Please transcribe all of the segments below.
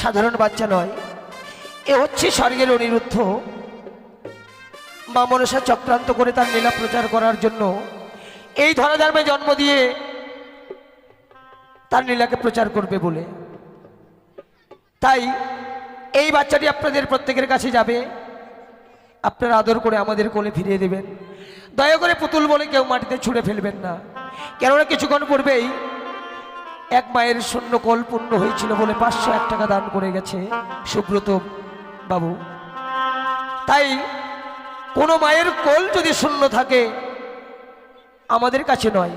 সাধারণ বাচ্চা নয়, এ হচ্ছে স্বর্গের অনিরুদ্ধ। মা মনসা চক্রান্ত করে তার লীলা প্রচার করার জন্য এই ধরাধর্মে জন্ম দিয়ে তার লীলাকে প্রচার করবে বলে। তাই এই বাচ্চাটি আপনাদের প্রত্যেকের কাছে যাবে, আপনারা আদর করে আমাদের কোলে ফিরিয়ে দেবেন। দয়া করে পুতুল বলে কেউ মাটিতে ছুঁড়ে ফেলবেন না, কেননা কিছুক্ষণ পূর্বেই এক মায়ের শূন্য কোল পূর্ণ হয়েছিল বলে 501 টাকা দান করে গেছে সুব্রত বাবু। তাই কোনো মায়ের কোল যদি শূন্য থাকে আমাদের কাছে নয়,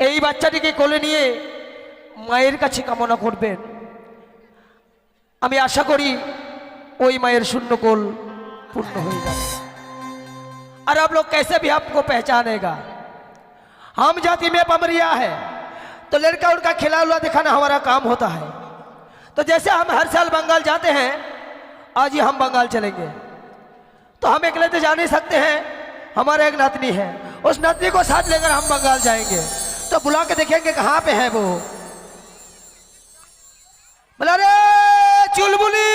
এই বাচ্চাটিকে কোলে নিয়ে মায়ের কাছে কামনা করবেন। আমি আশা করি ওই মায়ের শূন্য কোল पूर्ण होगा। और आप लोग कैसे भी आपको पहचानेगा, हम जाति में पमरिया है तो लड़का उनका खिला हुआ दिखाना हमारा काम होता है। तो जैसे हम हर साल बंगाल जाते हैं, आज ही हम बंगाल चलेंगे, तो हम अकेले तो जा नहीं सकते हैं, हमारा एक नातनी है, उस नातनी को साथ लेकर हम बंगाल जाएंगे। तो बुला के देखेंगे कहाँ पे है वो। बोला रे चुलबुली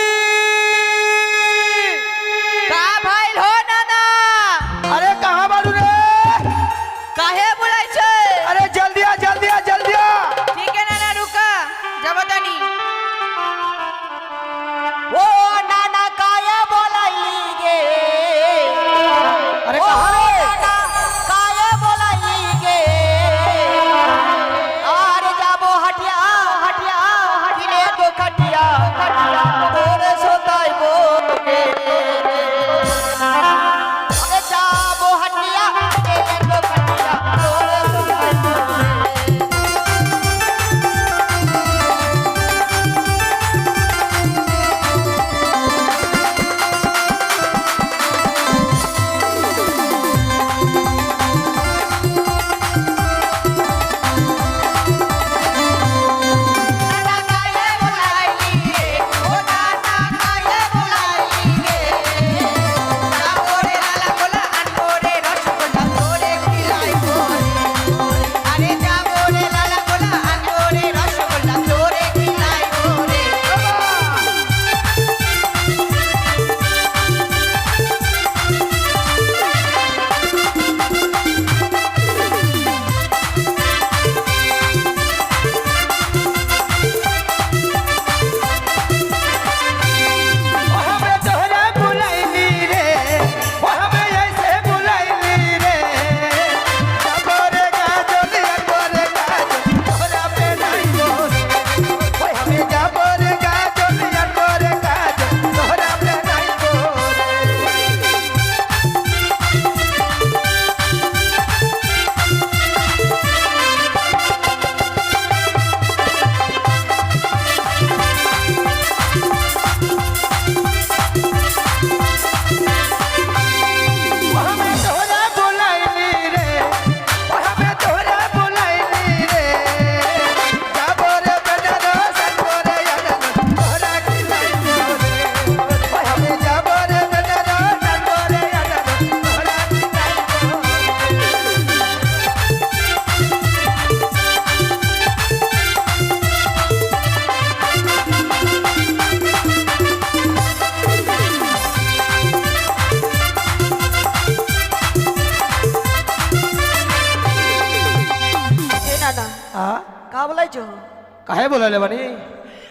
काहे बोला ले बनी।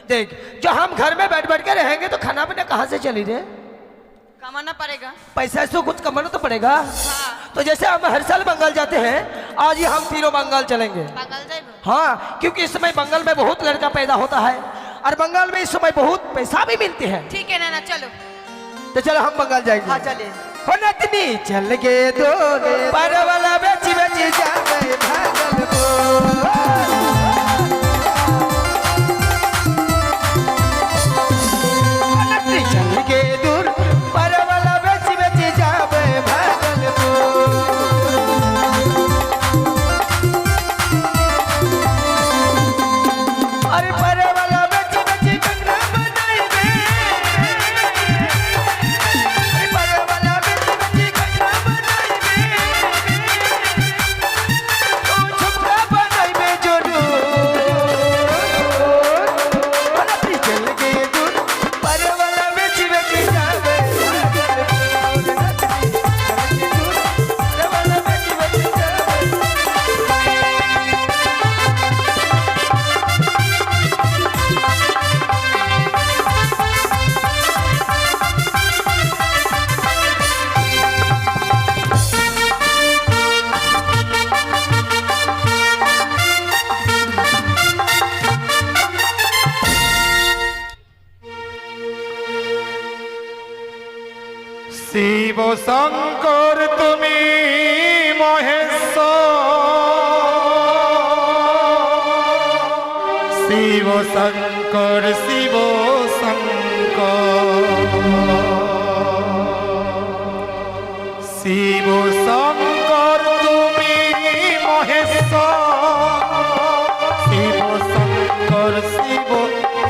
देख, जो हम घर में बैठ बैठ के रहेंगे तो खाना पीना कहाँ से चली रे, कमाना पड़ेगा, पैसा तो कुछ कमाना तो पड़ेगा। हाँ। तो जैसे हम हर साल बंगाल जाते हैं, आज ही हम तीनों बंगाल चलेंगे। बंगाल जाएगा? हाँ, क्योंकि इस समय बंगाल में बहुत लड़का पैदा होता है और बंगाल में इस समय बहुत पैसा भी मिलती है। ठीक है नाना, चलो। तो चलो हम बंगाल जाएंगे। हाँ चलिए। हो नतनी चल के दो पर वाला बेची बेची जावे भागलपुर। चल के दूर पर वाला बेची बेची जावे भागलपुर। अरे पर वाला बेची बेची कंगना बनाई दे, अरे पर वाला बेची बेची कंगना बनाई दे, ओ छुपका बनाई में जोर শিব শঙ্কর তুমি মহেশ্বর, শিব শঙ্কর শিব শঙ্কর, শিব শঙ্কর তুমি মহেশ্বর, শিব শঙ্কর শিব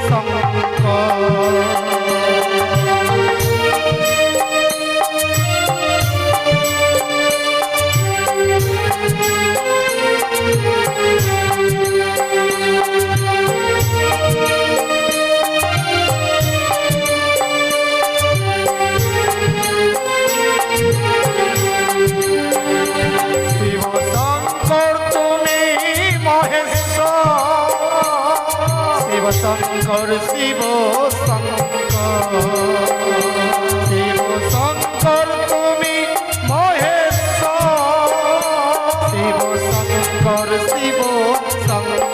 শঙ্কর। শিব শঙ্কর তুমি মহেশ্বর, শিব শঙ্কর শিব শঙ্কর, শিব শঙ্কর তুমি মহেশ্বর, শিব শঙ্কর শিব শঙ্কর।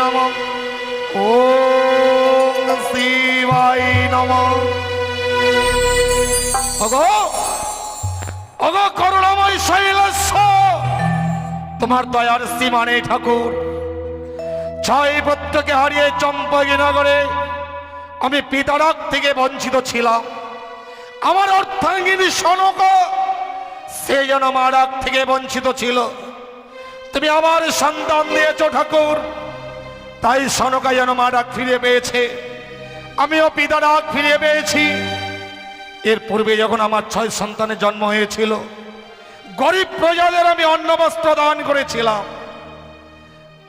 নমঃ ওম শিবায় নমঃ। ওগো ওগো করুণাময় শৈলেশ্বর, তোমার দয়ার সীমা নেই ঠাকুর। ছয় পুত্রকে হারিয়ে চম্পগী নগরে আমি পিতারাগ থেকে বঞ্চিত ছিলাম। আমার অর্ধাঙ্গিনী সনকা সে যেন মারাগ থেকে বঞ্চিত ছিল। তুমি আমার সন্তান দিয়েছ ঠাকুর, তাই সনকা যেন মারাগ ফিরে পেয়েছে, আমিও পিতারাগ ফিরে পেয়েছি। এর পূর্বে যখন আমার 6 সন্তানের জন্ম হয়েছিল, গরিব প্রজাদের আমি অন্ন বস্ত্র দান করেছিলাম।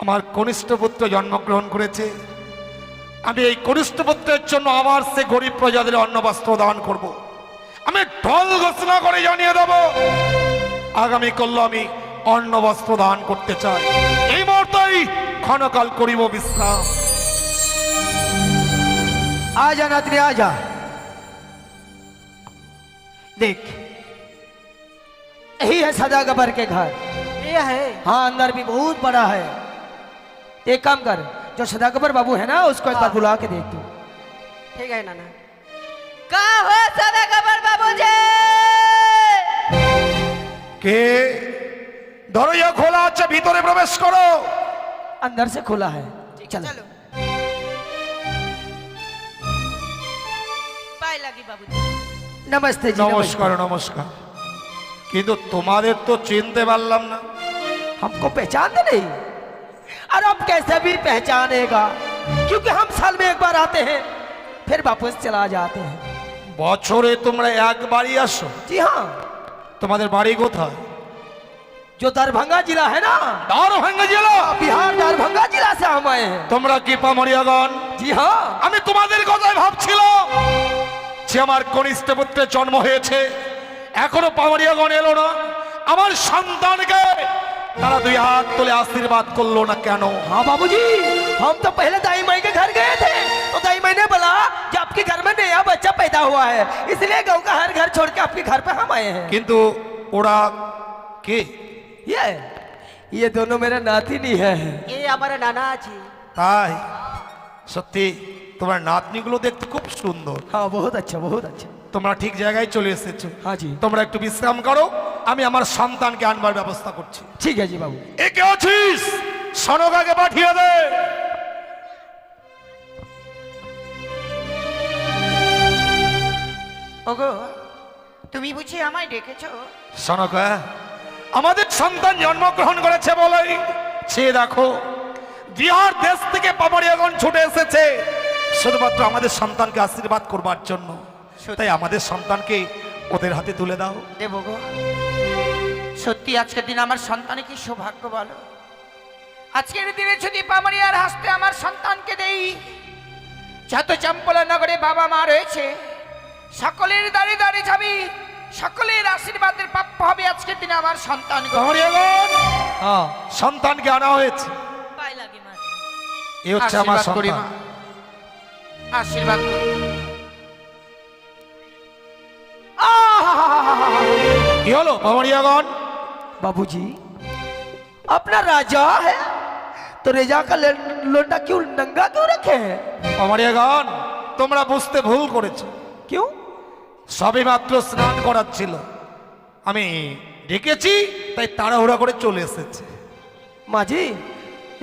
আমার কনিষ্ঠ পুত্র জন্মগ্রহণ করেছে, আমি এই কনিষ্ঠ পুত্রের জন্য আবার সে গরিব প্রজাদের অন্ন বস্ত্র দান করব। আমি ঢল ঘোষণা করে জানিয়ে দেব, আগামীকাল আমি অন্ন বস্ত্র দান করতে চাই। এই মুহূর্তেই ক্ষণকাল করিব বিশ্রাম। आजा नातनी आजा। देख यही है सदागबर के घर। ये है। हाँ अंदर भी बहुत बड़ा है। एक काम कर, जो सदागबर बाबू है ना उसको एक बार बुला के देख तू। ठीक है नाना। का हो सदागबर बाबूजी? কে? দরজা খোলা আছে, ভিতরে প্রবেশ করো। अंदर से खुला है। चल चलो। पाए लगी बाबूजी। नमस्ते जी। নমস্কার নমস্কার। কিন্তু তোমাদের তো চিনতে পারলাম না। हमको पहचानते नहीं? अरे अब कैसे भी पहचानेगा, क्योंकि हम साल में एक बार आते हैं फिर वापस चला जाते हैं। বছরে তোমরা একবারই আসো? जी हाँ। তোমাদের বাড়ি কোথায়? जो दरभंगा जिला है ना, দরভঙ্গা জেলা। बिहार दरभंगा जिला से हम आए हैं। তোমরা কি পামরিয়াগণ? जी हाँ। আমি তোমাদের কথাই ভাবছিলাম যে আমার কনিষ্ঠ পুত্রের জন্ম হয়েছে, এখনো পামরিয়াগণ এলো না। আমার সন্তানকে তারা 2 হাত তুলে আশীর্বাদ করলো না কেন? हाँ बाबूजी, हम तो पहले दाई माई के घर गए थे तो दाई माई ने बोला कि आपके घर में नया बच्चा पैदा हुआ है, इसलिए गाँव का हर घर छोड़ के आपके घर पे हम आए हैं। কিন্তু ওরা কে? ये दोनों मेरा नातिनी है। ये हमारा नाना जी। তাই? সত্যি তোমার নাতনিগুলো দেখতে খুব সুন্দর। हाँ बहुत अच्छा बहुत अच्छा। তোমরা ঠিক জায়গায় চলে এসেছো। हाँ जी তোমরা একটু বিশ্রাম করো, আমি আমার সন্তানকে আনবার ব্যবস্থা করছি। ठीक है जी बाबू। একে আছিস, সনকাকে পাঠিয়ে দে। ওগো তুমি বুঝি আমায় ডেকেছো? সনকা, আমাদের সন্তান জন্মগ্রহণ করেছে বলেই সে দেখো বিহার দেশ থেকে পামরিয়াগণ ছুটে এসেছে শুধুমাত্র আমাদের সন্তানকে আশীর্বাদ করবার জন্য। তাই আমাদের সন্তানকে ওদের হাতে তুলে দাও। দেবো গো। সত্যি আজকের দিন আমার সন্তানের কি সৌভাগ্য বলো। আজকের দিনে যদি পামারিয়ার হাসতে আমার সন্তানকে দেই, যত চম্পলা নগরে বাবা মা রয়েছে সকলের দাঁড়িয়ে দাঁড়িয়ে যাবি, সকলের আশীর্বাদের প্রাপ্য হবে আজকের দিনে আমার সন্তান। পামরিয়াগণ, हाँ সন্তানকে আনা হয়েছে। পায়ে লাগে মা। এ হচ্ছে আমার আশীর্বাদ করি সন্তান। মা, আশীর্বাদ করি। কি হলো পামরিয়াগণ? बाबूजी अपना राजा है तो रेजा का लोंडा क्यों नंगा क्यों रखे हैं? পামরিয়াগণ, তোমরা বুঝতে ভুল করেছো। क्यों? সবে মাত্র স্নান করাচ্ছিল, আমি ডেকেছি তাই তাড়াহুড়া করে চলে এসেছে। माँ जी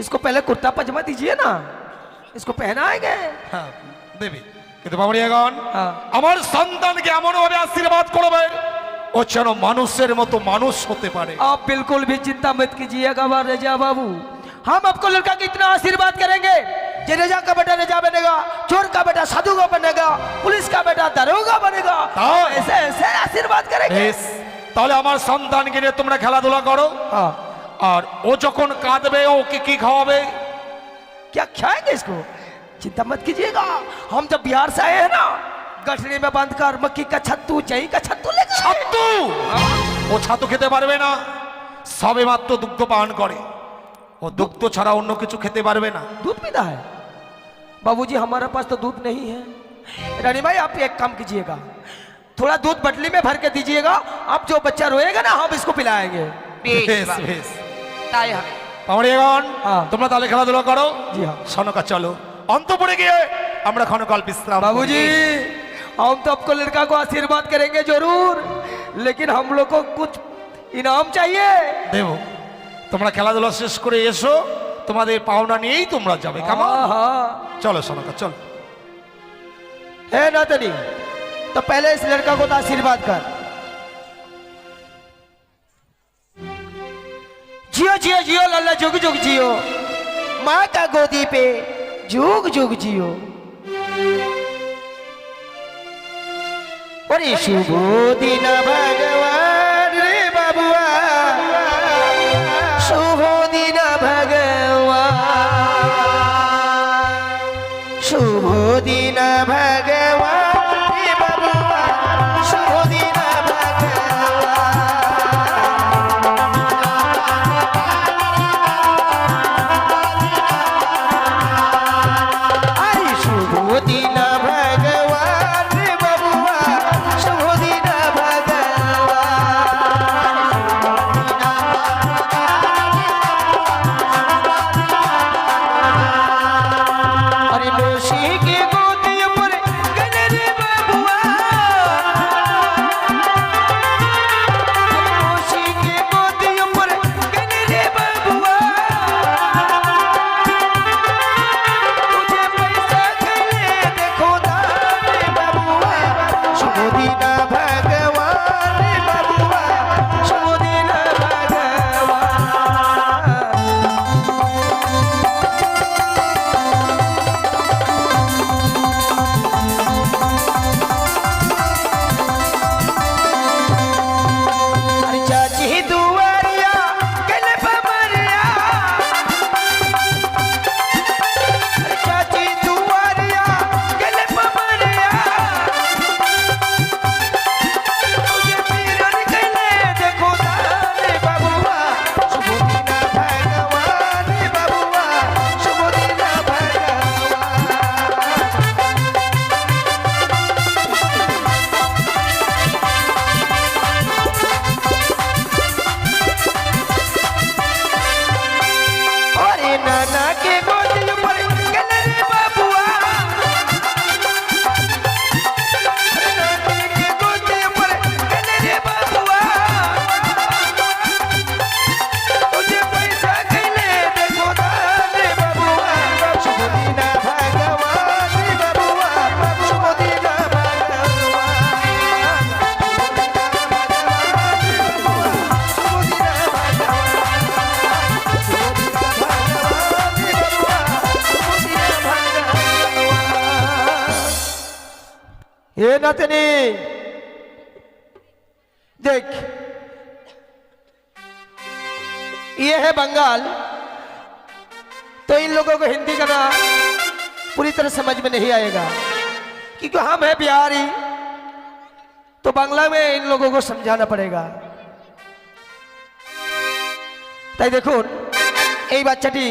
इसको पहले कुर्ता पजामा दीजिए ना, इसको पहनाएंगे। হ্যাঁ দেবী, কিন্তু পামরিয়াগণ हाँ আমার সন্তানকে এমন ভাবে আশীর্বাদ করবে ও যেন মানুষের মতো মানুষ হতে পারে। आप बिल्कुल भी चिंता मत कीजिएगा रेजा बाबू, हम आपको लड़का की इतना आशीर्वाद करेंगे जे रेजा का बेटा रेजा बनेगा, चोर का बेटा साधु का बनेगा, पुलिस का बेटा दरोगा बनेगा। हाँ। ऐसे ऐसे आशीर्वाद करेंगे। বেশ, তাহলে আমার সন্তানকে নিয়ে তোমরা খেলাধুলা করো। हाँ আর ও যখন কাঁদবে ওকে কি খাওয়াবে? क्या खाएंगे इसको? चिंता मत कीजिएगा, हम जब बिहार से आए हैं ना गठरी में बांधकर मक्की का छत्तू चई का छत्तू लेकर आए। ছাতু? ও ছাতু খেতে পারবে না, সবে মাত্র দুগ্ধ পান করে। ও দুগ্ধ ছাড়া অন্য কিছু খেতে পারবে না। दूध पीता है? बाबूजी हमारे पास तो दूध नहीं है। रानी भाई आप एक काम कीजिएगा, थोड़ा दूध बटली में भर के दीजिएगा, आप जो बच्चा रोएगा ना हम इसको पिलाएंगे। বেশ বেশ বাবা, বেশ। তাই হবে। পামরিয়াগণ হ্যাঁ। তোমরা তাহলে খেলাধুলা করো। জি হ্যাঁ। সনকা চলো অন্তপুরে গিয়ে আমরা ক্ষণকাল বিশ্রাম করি। बाबूजी हम तो आपको लड़का को आशीर्वाद करेंगे जरूर, लेकिन हम लोग को कुछ इनाम चाहिए। দেব তোমরা খেলাধুলা শেষ করে এসো, তোমাদের পাওনা নিয়েই তোমরা যাবে। কেমন? हाँ हाँ। চলো সনকা চলো। है नातनी, तो पहले इस लड़का को तो आशीर्वाद कर। जियो जियो जियो लाला जुग जुग जियो, माँ का गोदी पे जुग जुग जियो। अरे शुभ दिन भगवान रे बाबुआ, शुभ दिन भगवान, शुभ दिन भगवान रे बाबुआ, शुभ दिन भगवान। अरे शुभ दिन भगवान रे बाबुआ, शुभ दिन भगवान। अरे मोशी के गोदी पर गले रे बाबुआ, मोशी के गोदी पर गले रे बाबुआ, तुझे पैसा गले देखो दान रे बाबुआ, शुभ दिन भगवान रे बाबुआ, शुभ दिन भगवान। अरे चाची दुआरिया गले पमरिया, अरे चाची दुआरिया गले पमरिया, तुझे पीरन गले देखो दान रे बाबुआ, शुभ दिन भगवान रे बाबुआ, शुभ दिन भगवान। अरे नाना के गोदी पर गले रे बाबुआ, अरे नानी के गोदी पर गले रे बाबुआ, तुझे पैसा गले देखो दान रे बाबुआ, शुभ दिन भगवान रे बाबुआ, शुभ दिन भगवान। ये नतनी देख, ये है बंगाल, तो इन लोगों को हिंदी करना पूरी तरह समझ में नहीं आएगा, क्योंकि हम है बिहारी, तो बांग्ला में इन लोगों को समझाना पड़ेगा। তাই দেখুন এই বাচ্চাটি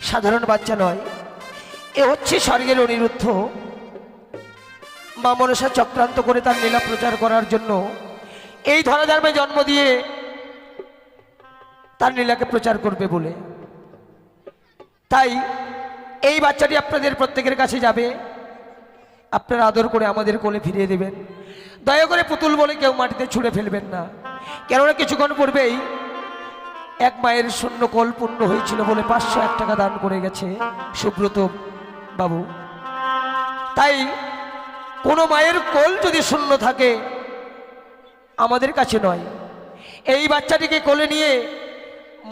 সাধারণ বাচ্চা নয়, এ হচ্ছে স্বর্গের অনিরুদ্ধ। মা মনসা চক্রান্ত করে তার লীলা প্রচার করার জন্য এই ধরাধর্মে জন্ম দিয়ে তার লীলাকে প্রচার করবে বলে। তাই এই বাচ্চাটি আপনাদের প্রত্যেকের কাছে যাবে, আপনারা আদর করে আমাদের কোলে ফিরিয়ে দেবেন। দয়া করে পুতুল বলে কেউ মাটিতে ছুঁড়ে ফেলবেন না, কেননা কিছুক্ষণ পূর্বেই এক মায়ের শূন্য কোল পূর্ণ হয়েছিল বলে 501 টাকা দান করে গেছে সুব্রত বাবু। তাই কোনো মায়ের কোল যদি শূন্য থাকে আমাদের কাছে নয়, এই বাচ্চাটিকে কোলে নিয়ে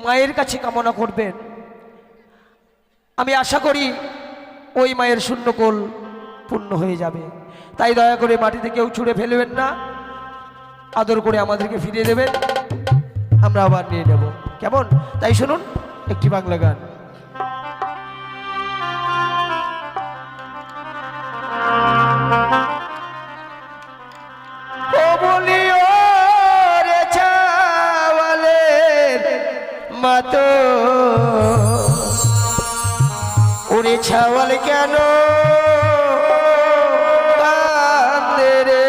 মায়ের কাছে কামনা করবেন। আমি আশা করি ওই মায়ের শূন্য কোল পূর্ণ হয়ে যাবে। তাই দয়া করে মাটিতে কেউ ছুঁড়ে ফেলবেন না, আদর করে আমাদেরকে ফিরিয়ে দেবেন, আমরা আবার নিয়ে নেব। কেমন? তাই শুনুন একটি বাংলা গান। ও বলিও রে ছাওয়ালের মাতো, ওরে ছাওয়াল কেন কান্দে রে?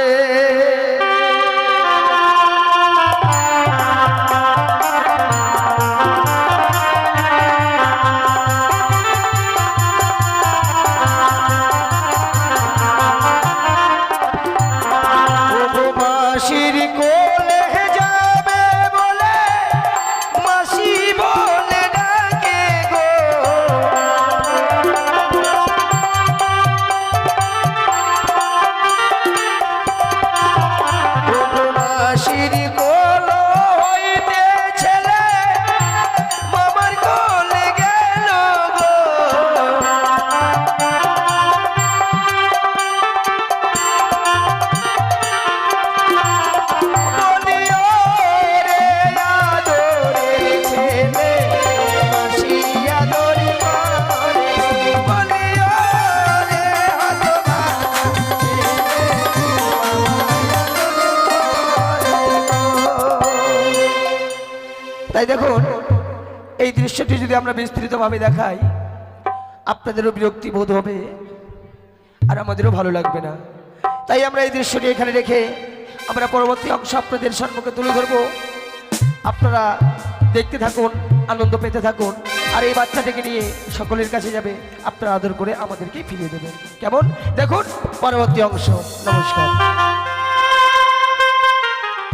তাই দেখুন এই দৃশ্যটি যদি আমরা বিস্তৃতভাবে দেখাই আপনাদেরও বিরক্তি বোধ হবে আর আমাদেরও ভালো লাগবে না। তাই আমরা এই দৃশ্যটি এখানে রেখে আমরা পরবর্তী অংশ আপনাদের সম্মুখে তুলে ধরবো। আপনারা দেখতে থাকুন, আনন্দ পেতে থাকুন, আর এই বাচ্চাটাকে নিয়ে সকলের কাছে যাবে, আপনারা আদর করে আমাদেরকে ফিরিয়ে দেবেন। কেমন দেখুন পরবর্তী অংশ। নমস্কার।